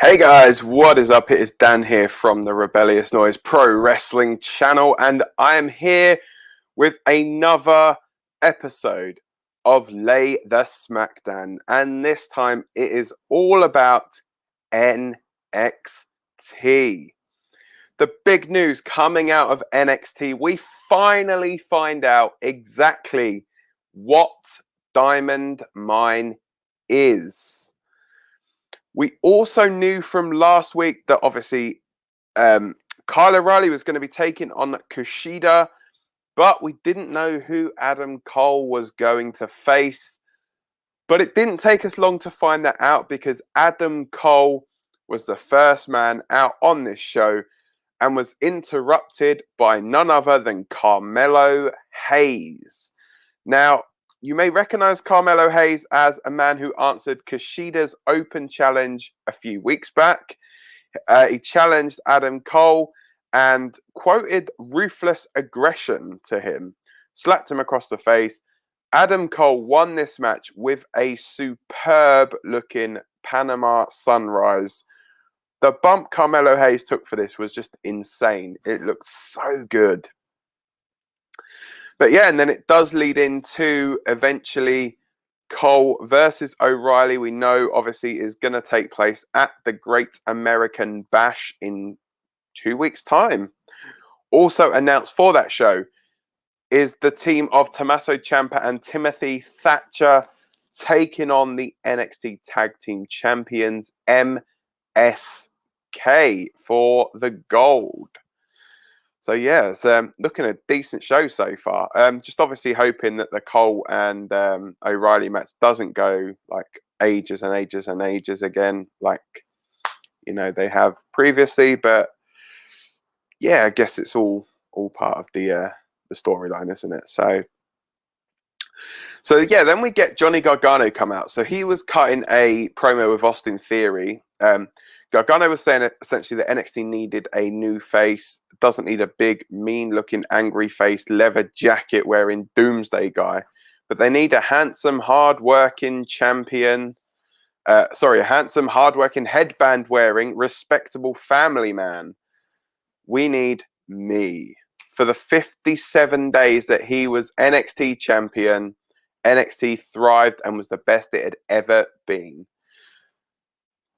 Hey guys, what is up? It is Dan here from the Rebellious Noise Pro Wrestling channel, and I am here with another episode of Lay The SmackDan, and this time it is all about NXT. The big news coming out of NXT, we finally find out exactly what Diamond Mine is. We also knew from last week that obviously Kyle O'Reilly was going to be taking on Kushida, but we didn't know who Adam Cole was going to face. But it didn't take us long to find that out because Adam Cole was the first man out on this show and was interrupted by none other than Carmelo Hayes. Now, you may recognize Carmelo Hayes as a man who answered Kushida's open challenge a few weeks back. He challenged Adam Cole and quoted ruthless aggression to him, slapped him across the face. Adam Cole won this match with a superb looking Panama Sunrise. The bump Carmelo Hayes took for this was just insane. It looked so good. But yeah, and then it does lead into eventually Cole versus O'Reilly. We know obviously is going to take place at the Great American Bash in 2 weeks' time. Also announced for that show is the team of Tommaso Ciampa and Timothy Thatcher taking on the NXT Tag Team Champions MSK for the gold. So yeah, it's looking a decent show so far. Just obviously hoping that the Cole and O'Reilly match doesn't go like ages and ages and ages again, like they have previously. But yeah, I guess it's all part of the storyline, isn't it? So yeah, then we get Johnny Gargano come out. So he was cutting a promo with Austin Theory. Gargano was saying essentially that NXT needed a new face, doesn't need a big, mean-looking, angry-faced, leather jacket-wearing doomsday guy, but they need a handsome, hard-working champion. A handsome, hard-working, headband-wearing, respectable family man. We need me. For the 57 days that he was NXT champion, NXT thrived and was the best it had ever been.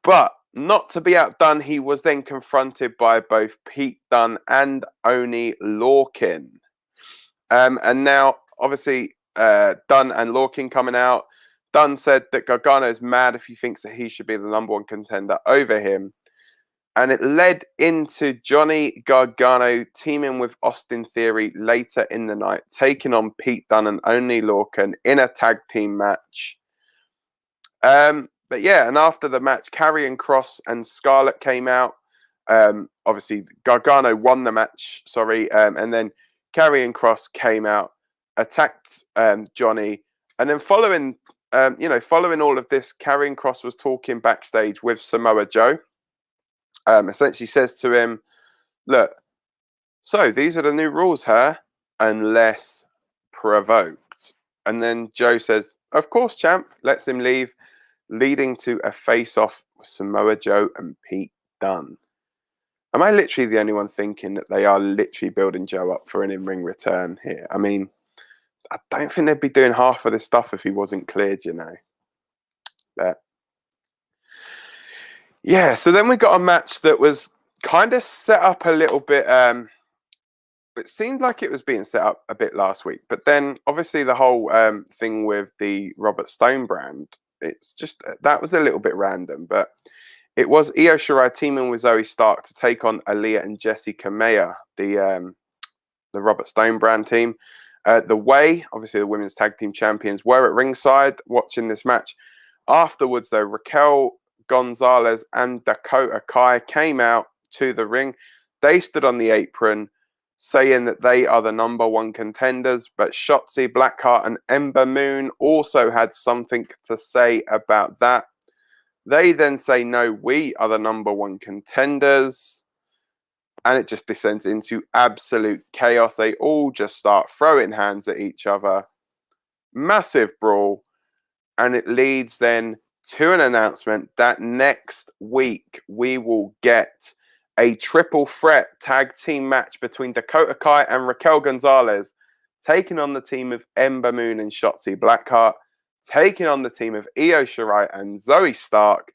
But not to be outdone, he was then confronted by both Pete Dunne and Oney Lorcan. And now, obviously, Dunne and Lorcan coming out. Dunne said that Gargano is mad if he thinks that he should be the number one contender over him. And it led into Johnny Gargano teaming with Austin Theory later in the night, taking on Pete Dunne and Oney Lorcan in a tag team match. But yeah, and after the match, Karrion Kross and Scarlett came out. Obviously, Gargano won the match, and then Karrion Kross came out, attacked Johnny, and then following all of this, Karrion Kross was talking backstage with Samoa Joe. Essentially says to him, look, so these are the new rules here, unless provoked. And then Joe says, of course, champ, lets him leave, leading to a face-off with Samoa Joe and Pete Dunne. Am I literally the only one thinking that they are literally building Joe up for an in-ring return here? I mean, I don't think they'd be doing half of this stuff if he wasn't cleared, But yeah, so then we got a match that was kind of set up a little bit. It seemed like it was being set up a bit last week, but then obviously the whole thing with the Robert Stone brand, it's just that was a little bit random. But it was Io Shirai teaming with Zoe Stark to take on Aaliyah and Jessie Kamea, the Robert Stone brand team. The Way, obviously the women's tag team champions, were at ringside watching this match. Afterwards, though, Raquel Gonzalez and Dakota Kai came out to the ring. They stood on the apron saying that they are the number one contenders, but Shotzi Blackheart and Ember Moon also had something to say about that. They then say, no, we are the number one contenders. And it just descends into absolute chaos. They all just start throwing hands at each other. Massive brawl. And it leads then to an announcement that next week we will get a triple threat tag team match between Dakota Kai and Raquel Gonzalez, taking on the team of Ember Moon and Shotzi Blackheart, taking on the team of Io Shirai and Zoe Stark.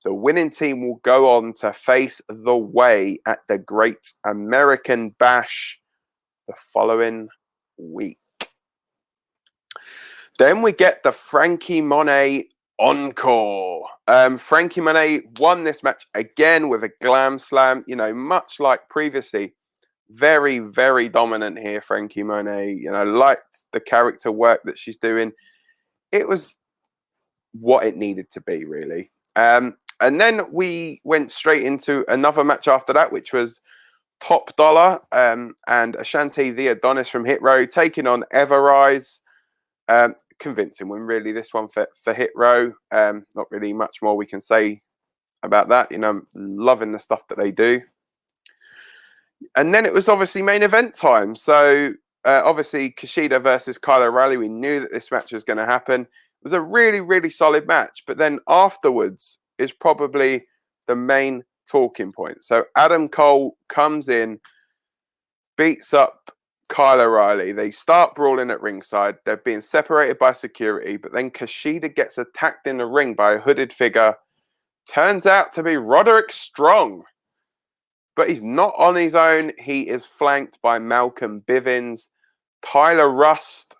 The winning team will go on to face The Way at the Great American Bash the following week. Then we get the Franky Monet encore. Franky Monet won this match again with a glam slam, you know, much like previously. Very, very dominant here, Franky Monet. You know, liked the character work that she's doing. It was what it needed to be, really. And then we went straight into another match after that, which was Top Dollar and Ashanti the Adonis from Hit Row taking on Everrise. Convincing win, really, this one for Hit Row. Not really much more we can say about that. You know, I'm loving the stuff that they do. And then it was obviously main event time. So obviously Kushida versus Kyle O'Reilly. We knew that this match was going to happen. It was a really, really solid match. But then afterwards is probably the main talking point. So Adam Cole comes in, beats up Kyle O'Reilly. They start brawling at ringside. They're being separated by security, but then Kushida gets attacked in the ring by a hooded figure. Turns out to be Roderick Strong. But he's not on his own. He is flanked by Malcolm Bivens, Tyler Rust,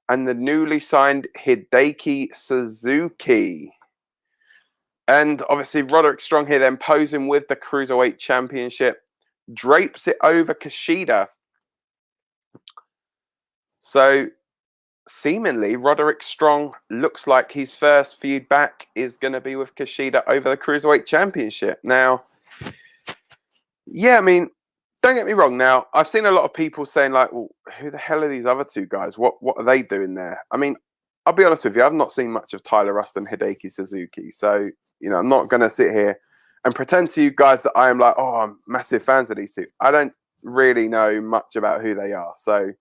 and the newly signed Hideki Suzuki. And obviously Roderick Strong here then posing with the Cruiserweight Championship. Drapes it over Kushida. So, seemingly, Roderick Strong looks like his first feud back is going to be with Kushida over the Cruiserweight Championship. Now, yeah, I mean, don't get me wrong. Now, I've seen a lot of people saying, like, well, who the hell are these other two guys? What are they doing there? I mean, I'll be honest with you. I've not seen much of Tyler Rust and Hideki Suzuki. So, you know, I'm not going to sit here and pretend to you guys that I am like, oh, I'm massive fans of these two. I don't really know much about who they are. So,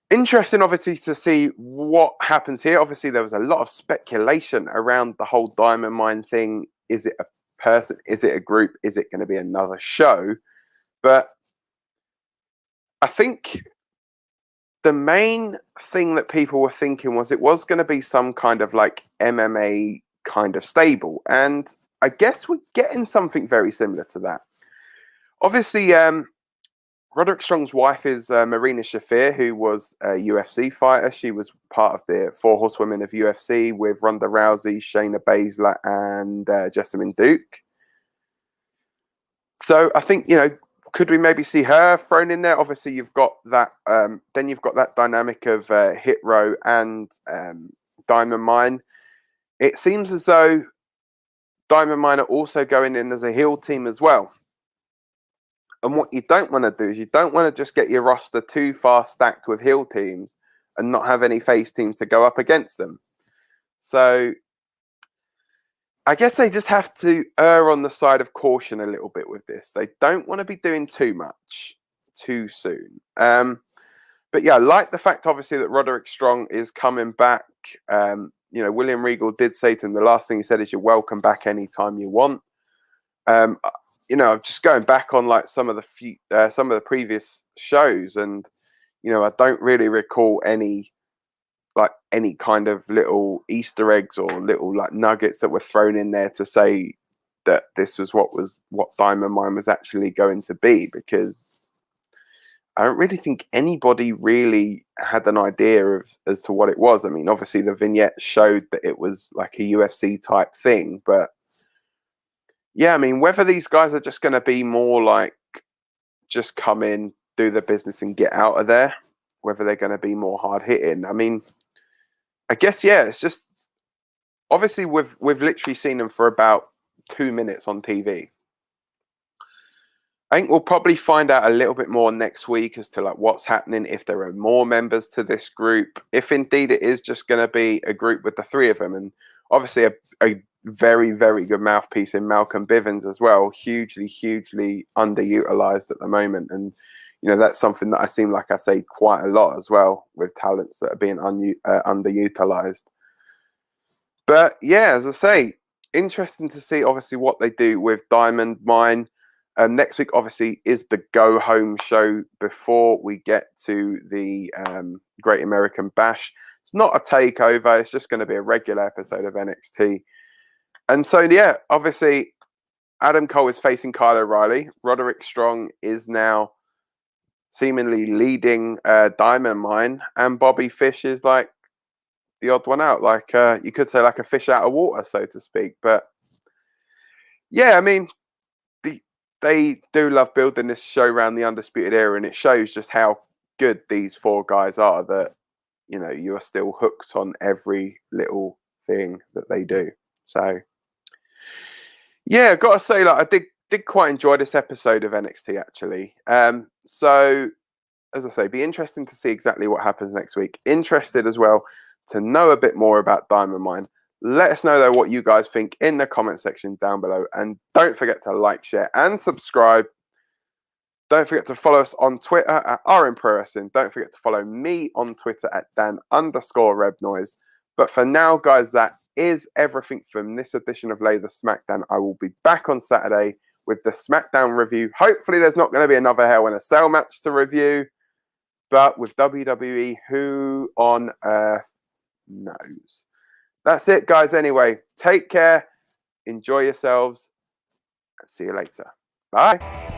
interesting, obviously, to see what happens here. Obviously, there was a lot of speculation around the whole Diamond Mine thing. Is it a person? Is it a group? Is it going to be another show? But I think the main thing that people were thinking was it was going to be some kind of like MMA kind of stable. And I guess we're getting something very similar to that. Obviously, Roderick Strong's wife is Marina Shafir, who was a UFC fighter. She was part of the 4 Horsewomen of UFC with Ronda Rousey, Shayna Baszler, and Jessamine Duke. So I think, you know, could we maybe see her thrown in there? Obviously, you've got that. Then you've got that dynamic of Hit Row and Diamond Mine. It seems as though Diamond Mine are also going in as a heel team as well. And what you don't want to do is you don't want to just get your roster too far stacked with heel teams and not have any face teams to go up against them. So I guess they just have to err on the side of caution a little bit with this. They don't want to be doing too much too soon. But yeah, I like the fact, obviously, that Roderick Strong is coming back. You know, William Regal did say to him, the last thing he said is, you're welcome back anytime you want. You know, just going back on like some of the previous shows, and you know, I don't really recall any kind of little Easter eggs or little like nuggets that were thrown in there to say that this was what Diamond Mine was actually going to be, because I don't really think anybody really had an idea as to what it was. I mean, obviously the vignette showed that it was like a UFC type thing, but yeah, I mean, whether these guys are just going to be more like just come in, do the business and get out of there, whether they're going to be more hard hitting. I mean, I guess, yeah, it's just obviously we've literally seen them for about 2 minutes on TV. I think we'll probably find out a little bit more next week as to like what's happening, if there are more members to this group, if indeed it is just going to be a group with the 3 of them, and obviously a very, very good mouthpiece in Malcolm Bivens as well, hugely underutilized at the moment. And you know, that's something that I seem like I say quite a lot as well with talents that are being underutilized. But yeah, as I say, interesting to see obviously what they do with Diamond Mine. Next week obviously is the go home show before we get to the Great American Bash. It's not a takeover, it's just going to be a regular episode of NXT. And so yeah, obviously Adam Cole is facing Kyle O'Reilly. Roderick Strong is now seemingly leading Diamond Mine, and Bobby Fish is like the odd one out, like you could say like a fish out of water, so to speak. But yeah, I mean, they do love building this show around the Undisputed Era, and it shows just how good these four guys are, that you know you're still hooked on every little thing that they do. So yeah, gotta say, like I did quite enjoy this episode of NXT actually. So as I say, be interesting to see exactly what happens next week. Interested as well to know a bit more about Diamond Mine. Let us know, though, what you guys think in the comment section down below. And don't forget to like, share, and subscribe. Don't forget to follow us on Twitter at RMProWrestling. Don't forget to follow me on Twitter at Dan_RebNoise. But for now, guys, that is everything from this edition of Lay The SmackDan. I will be back on Saturday with the SmackDown review. Hopefully, there's not going to be another Hell in a Cell match to review. But with WWE, who on earth knows? That's it, guys. Anyway, take care, enjoy yourselves, and see you later. Bye.